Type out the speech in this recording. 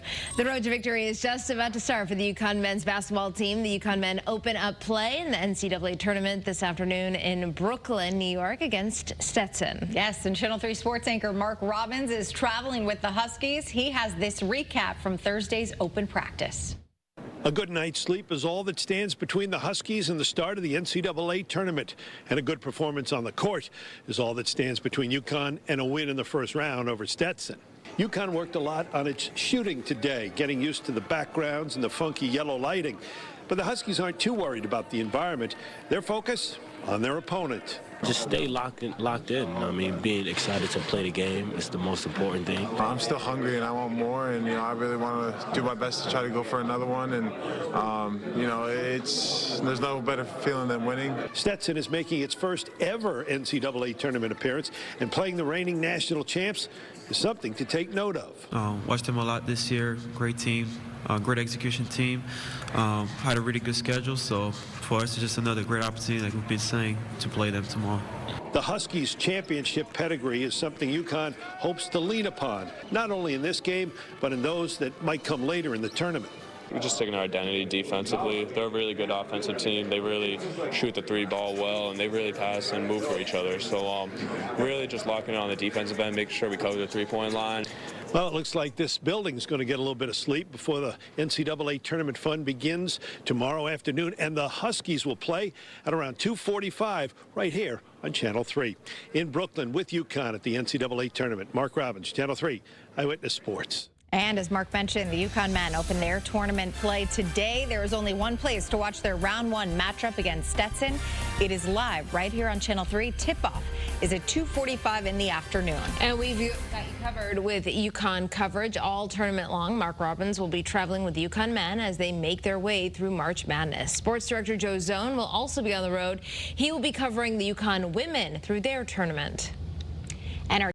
you. The road to victory is just about to start for the UConn men's basketball team. The UConn men open up play in the NCAA tournament this afternoon in Brooklyn, New York against Stetson. Yes, and Channel 3 sports anchor Mark Robbins is traveling with the Huskies. He has this recap from Thursday's open practice. A good night's sleep is all that stands between the Huskies and the start of the NCAA tournament. And a good performance on the court is all that stands between UConn and a win in the first round over Stetson. UConn worked a lot on its shooting today, getting used to the backgrounds and the funky yellow lighting. But the Huskies aren't too worried about the environment. Their focus on their opponent. Just stay locked in. I mean, being excited to play the game is the most important thing. I'm still hungry and I want more, and I really want to do my best to try to go for another one. And there's no better feeling than winning. Stetson is making its first ever NCAA tournament appearance, and playing the reigning national champs is something to take note of. Watched them a lot this year. Great team. Great execution team. Had a really good schedule, so for us it's just another great opportunity, like we've been saying, to play them tomorrow. The Huskies' championship pedigree is something UConn hopes to lean upon, not only in this game, but in those that might come later in the tournament. We're just taking our identity defensively. They're a really good offensive team. They really shoot the three ball well, and they really pass and move for each other. So really just locking in on the defensive end, making sure we cover the three-point line. Well, it looks like this building is going to get a little bit of sleep before the NCAA tournament fun begins tomorrow afternoon, and the Huskies will play at around 2:45 right here on Channel 3. In Brooklyn with UConn at the NCAA tournament, Mark Robbins, Channel 3 Eyewitness Sports. And as Mark mentioned, the UConn men open their tournament play today. There is only one place to watch their round one matchup against Stetson. It is live right here on Channel 3. Tip-off is at 2:45 in the afternoon. And we've got you covered with UConn coverage all tournament long. Mark Robbins will be traveling with the UConn men as they make their way through March Madness. Sports director Joe Zone will also be on the road. He will be covering the UConn women through their tournament. And our